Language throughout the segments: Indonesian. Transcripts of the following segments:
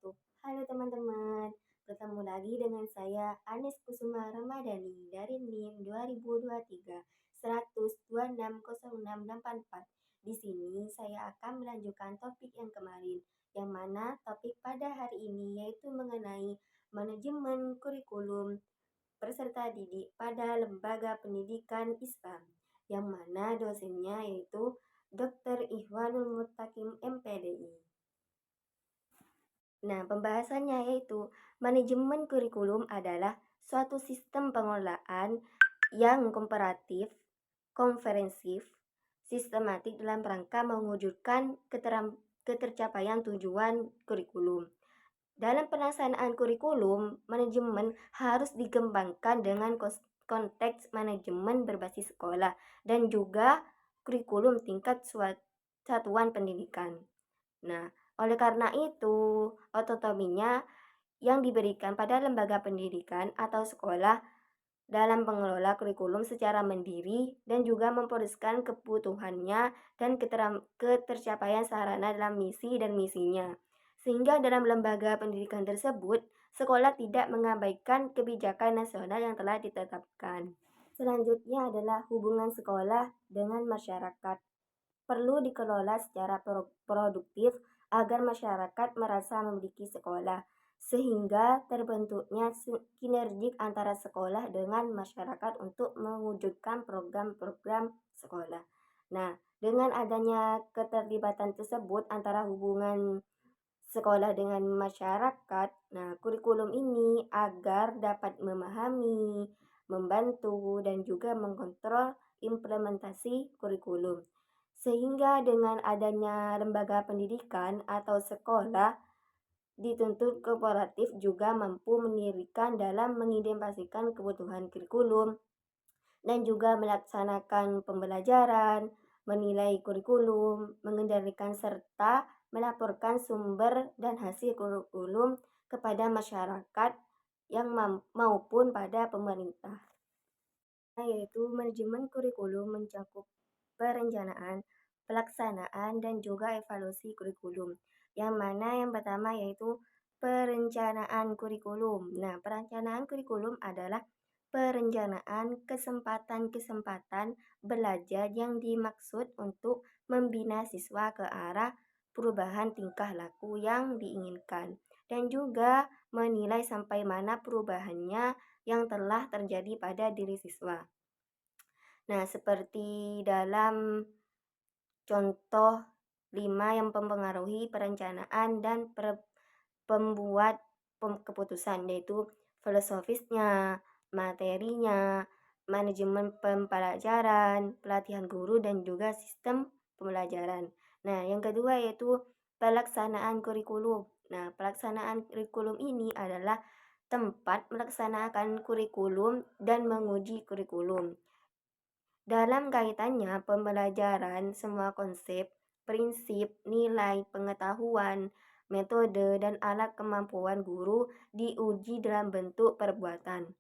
wabarakatuh. Halo teman-teman, bertemu lagi dengan saya Anis Kusuma Ramadhani dari NIM 2023 1260684. Di sini saya akan melanjutkan topik yang kemarin, yang mana topik pada hari ini yaitu mengenai manajemen kurikulum peserta didik pada lembaga pendidikan Islam, yang mana dosennya yaitu Dr. Ihwanul Mutakim MPDI. Nah, pembahasannya yaitu manajemen kurikulum adalah suatu sistem pengelolaan yang komparatif, komprehensif, sistematik dalam rangka mewujudkan ketercapaian tujuan kurikulum. Dalam pelaksanaan kurikulum, manajemen harus dikembangkan dengan konteks manajemen berbasis sekolah dan juga kurikulum tingkat satuan pendidikan. Nah, oleh karena itu, otonominya yang diberikan pada lembaga pendidikan atau sekolah dalam pengelola kurikulum secara mandiri dan juga memfokuskan kebutuhannya dan ketercapaian sarana dalam misi dan misinya. Sehingga dalam lembaga pendidikan tersebut, sekolah tidak mengabaikan kebijakan nasional yang telah ditetapkan. Selanjutnya adalah hubungan sekolah dengan masyarakat. Perlu dikelola secara produktif agar masyarakat merasa memiliki sekolah, sehingga terbentuknya sinergi antara sekolah dengan masyarakat untuk mewujudkan program-program sekolah. Nah, dengan adanya keterlibatan tersebut antara hubungan sekolah dengan masyarakat, nah kurikulum ini agar dapat memahami, membantu, dan juga mengontrol implementasi kurikulum. Sehingga dengan adanya lembaga pendidikan atau sekolah dituntut kooperatif juga mampu mendirikan dalam mengidentifikasikan kebutuhan kurikulum dan juga melaksanakan pembelajaran, menilai kurikulum, mengendalikan serta melaporkan sumber dan hasil kurikulum kepada masyarakat yang maupun pada pemerintah. Yaitu manajemen kurikulum mencakup perencanaan, pelaksanaan, dan juga evaluasi kurikulum. Yang mana yang pertama yaitu perencanaan kurikulum. Nah, perencanaan kurikulum adalah perencanaan kesempatan-kesempatan belajar yang dimaksud untuk membina siswa ke arah perubahan tingkah laku yang diinginkan dan juga menilai sampai mana perubahannya yang telah terjadi pada diri siswa. Nah, seperti dalam contoh 5 yang mempengaruhi perencanaan dan pembuat keputusan, yaitu filosofisnya, materinya, manajemen pembelajaran, pelatihan guru, dan juga sistem pembelajaran. Nah, yang kedua yaitu pelaksanaan kurikulum. Nah, pelaksanaan kurikulum ini adalah tempat melaksanakan kurikulum dan menguji kurikulum. Dalam kaitannya pembelajaran, semua konsep, prinsip, nilai, pengetahuan, metode, dan alat kemampuan guru diuji dalam bentuk perbuatan.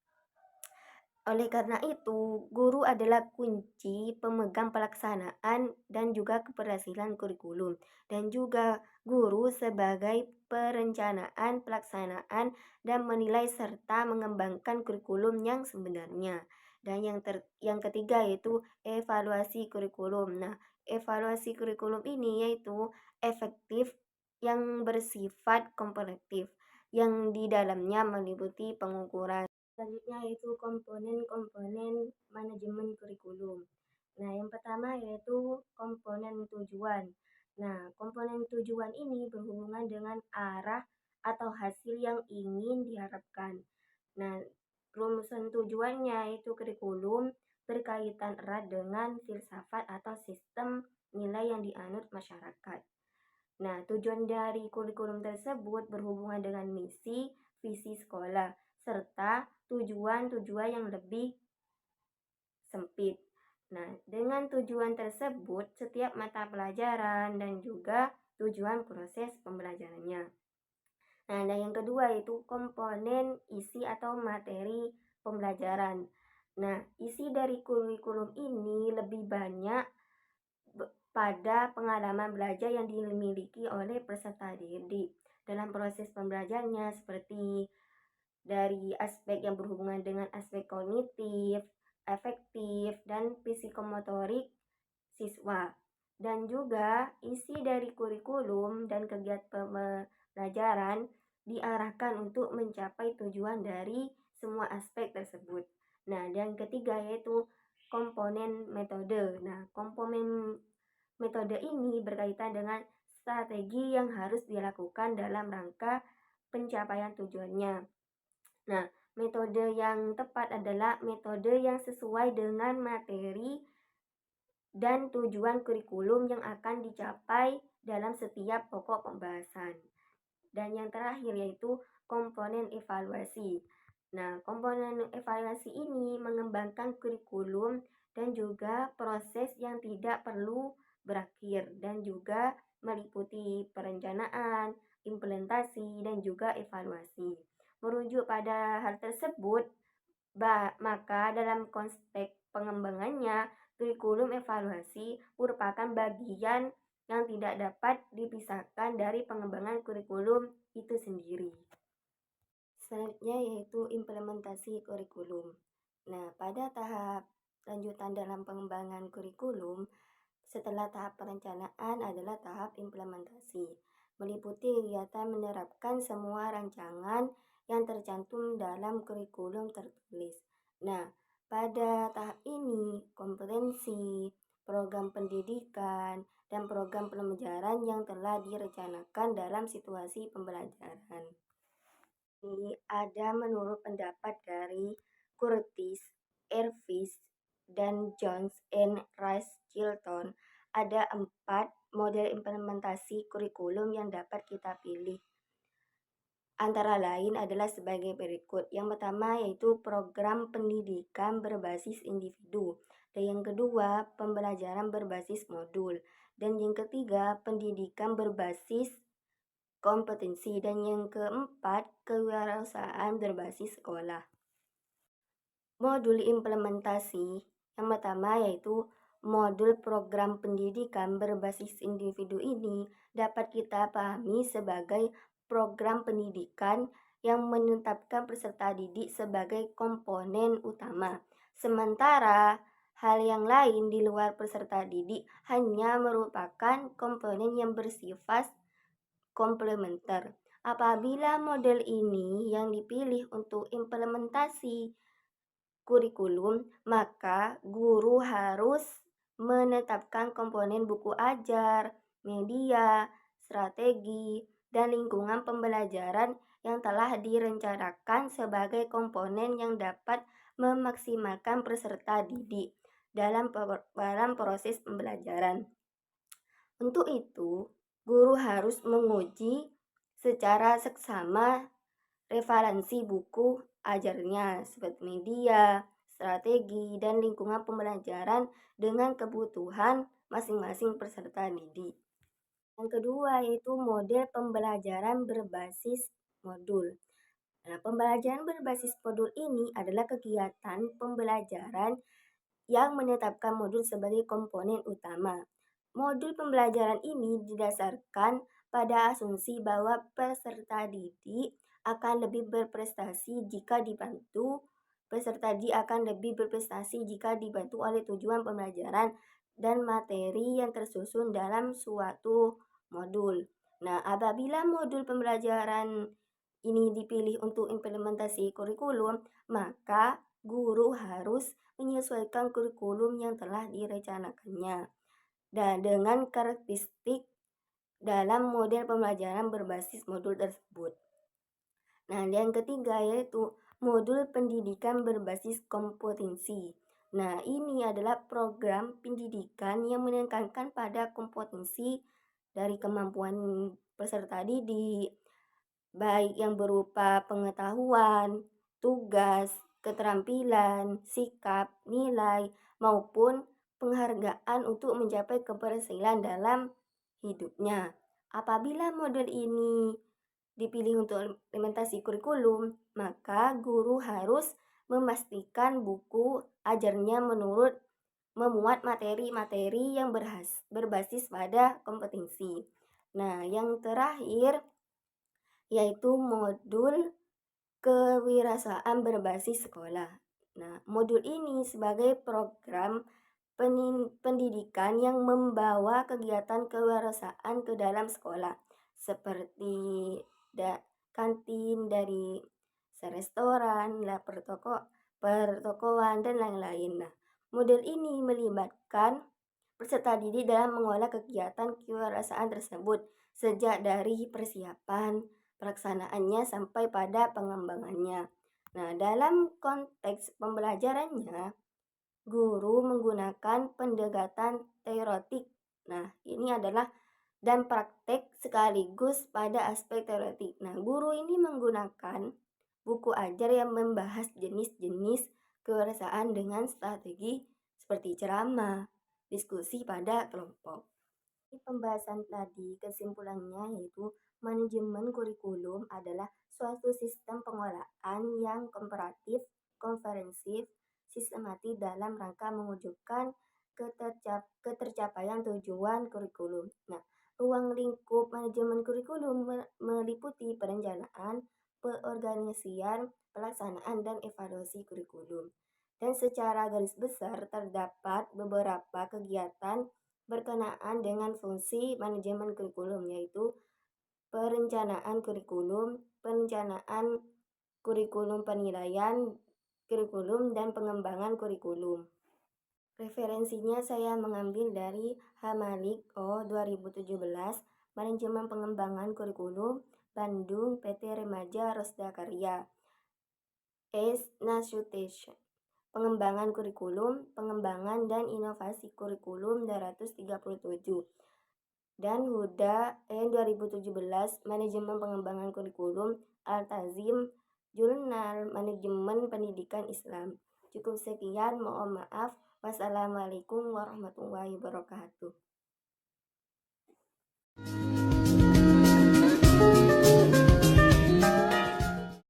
Oleh karena itu, guru adalah kunci pemegang pelaksanaan dan juga keberhasilan kurikulum. Dan juga guru sebagai perencanaan, pelaksanaan, dan menilai serta mengembangkan kurikulum yang sebenarnya. Dan yang ketiga yaitu evaluasi kurikulum. Nah, evaluasi kurikulum ini yaitu efektif yang bersifat komparatif, yang di dalamnya meliputi pengukuran. Selanjutnya yaitu komponen-komponen manajemen kurikulum. Nah, yang pertama yaitu komponen tujuan. Nah, komponen tujuan ini berhubungan dengan arah atau hasil yang ingin diharapkan. Nah, rumusan tujuannya yaitu kurikulum berkaitan erat dengan filsafat atau sistem nilai yang dianut masyarakat. Nah, tujuan dari kurikulum tersebut berhubungan dengan misi, visi sekolah, serta tujuan-tujuan yang lebih sempit. Nah, dengan tujuan tersebut, setiap mata pelajaran dan juga tujuan proses pembelajarannya. Nah, dan yang kedua yaitu komponen isi atau materi pembelajaran. Nah, isi dari kurikulum ini lebih banyak pada pengalaman belajar yang dimiliki oleh peserta didik dalam proses pembelajarannya, seperti dari aspek yang berhubungan dengan aspek kognitif, afektif, dan psikomotorik siswa. Dan juga isi dari kurikulum dan kegiatan pembelajaran diarahkan untuk mencapai tujuan dari semua aspek tersebut. Nah, yang ketiga yaitu komponen metode. Nah, komponen metode ini berkaitan dengan strategi yang harus dilakukan dalam rangka pencapaian tujuannya. Nah, metode yang tepat adalah metode yang sesuai dengan materi dan tujuan kurikulum yang akan dicapai dalam setiap pokok pembahasan. Dan yang terakhir yaitu komponen evaluasi. Nah, komponen evaluasi ini mengembangkan kurikulum dan juga proses yang tidak perlu berakhir dan juga meliputi perencanaan, implementasi, dan juga evaluasi. Merujuk pada hal tersebut, maka dalam konteks pengembangannya, kurikulum evaluasi merupakan bagian yang tidak dapat dipisahkan dari pengembangan kurikulum itu sendiri. Selanjutnya yaitu implementasi kurikulum. Nah, pada tahap lanjutan dalam pengembangan kurikulum, setelah tahap perencanaan adalah tahap implementasi, meliputi kegiatan menerapkan semua rancangan yang tercantum dalam kurikulum tertulis. Nah, pada tahap ini, kompetensi, program pendidikan, dan program pembelajaran yang telah direncanakan dalam situasi pembelajaran. Ini ada menurut pendapat dari Curtis, Ervis, dan Jones and Rice Chilton, ada 4 model implementasi kurikulum yang dapat kita pilih. Antara lain adalah sebagai berikut. Yang pertama yaitu program pendidikan berbasis individu. Dan yang kedua, pembelajaran berbasis modul. Dan yang ketiga, pendidikan berbasis kompetensi. Dan yang keempat, kewirausahaan berbasis sekolah. Modul implementasi yang pertama yaitu modul program pendidikan berbasis individu ini dapat kita pahami sebagai program pendidikan yang menetapkan peserta didik sebagai komponen utama. Sementara hal yang lain di luar peserta didik hanya merupakan komponen yang bersifat komplementer. Apabila model ini yang dipilih untuk implementasi kurikulum, maka guru harus menetapkan komponen buku ajar, media, strategi, dan lingkungan pembelajaran yang telah direncanakan sebagai komponen yang dapat memaksimalkan peserta didik dalam proses pembelajaran. Untuk itu, guru harus menguji secara seksama referensi buku ajarnya seperti media, strategi, dan lingkungan pembelajaran dengan kebutuhan masing-masing peserta didik. Yang kedua yaitu model pembelajaran berbasis modul. Nah, pembelajaran berbasis modul ini adalah kegiatan pembelajaran yang menetapkan modul sebagai komponen utama. Modul pembelajaran ini didasarkan pada asumsi bahwa peserta didik akan lebih berprestasi jika dibantu. Peserta didik akan lebih berprestasi jika dibantu oleh tujuan pembelajaran dan materi yang tersusun dalam suatu modul. Nah, apabila modul pembelajaran ini dipilih untuk implementasi kurikulum, maka guru harus menyesuaikan kurikulum yang telah direncanakannya dan dengan karakteristik dalam model pembelajaran berbasis modul tersebut. Nah, yang ketiga yaitu modul pendidikan berbasis kompetensi. Nah, ini adalah program pendidikan yang menekankan pada kompetensi dari kemampuan peserta didik, baik yang berupa pengetahuan, tugas, keterampilan, sikap, nilai, maupun penghargaan untuk mencapai keberhasilan dalam hidupnya. Apabila model ini dipilih untuk implementasi kurikulum, maka guru harus memastikan buku ajarnya memuat materi-materi yang berbasis pada kompetensi. Nah, yang terakhir yaitu modul kewirausahaan berbasis sekolah. Nah, modul ini sebagai program pendidikan yang membawa kegiatan kewirausahaan ke dalam sekolah, seperti kantin dari restoran, pertokoan, dan lain-lain. Nah, model ini melibatkan peserta didik dalam mengolah kegiatan kewirausahaan tersebut sejak dari persiapan, pelaksanaannya sampai pada pengembangannya. Nah, dalam konteks pembelajarannya, guru menggunakan pendekatan teoretik. Nah, ini adalah dan praktek sekaligus pada aspek teoretik. Nah, guru ini menggunakan buku ajar yang membahas jenis-jenis kewirausahaan dengan strategi seperti ceramah, diskusi pada kelompok. Pembahasan tadi kesimpulannya yaitu manajemen kurikulum adalah suatu sistem pengolahan yang komparatif, komprehensif, sistematis dalam rangka mewujudkan ketercapaian tujuan kurikulum. Nah, ruang lingkup manajemen kurikulum meliputi perencanaan, peorganisasian, pelaksanaan, dan evaluasi kurikulum. Dan secara garis besar terdapat beberapa kegiatan berkenaan dengan fungsi manajemen kurikulum, yaitu perencanaan kurikulum, penilaian kurikulum, dan pengembangan kurikulum. Referensinya saya mengambil dari Hamalik O 2017, Manajemen Pengembangan Kurikulum, Bandung, PT Remaja Rosda Karya. Nasution. Pengembangan kurikulum, pengembangan dan inovasi kurikulum 237. Dan Huda 2017, Manajemen Pengembangan Kurikulum, Al-Tazim, Jurnal Manajemen Pendidikan Islam. Cukup sekian, mohon maaf. Wassalamualaikum warahmatullahi wabarakatuh.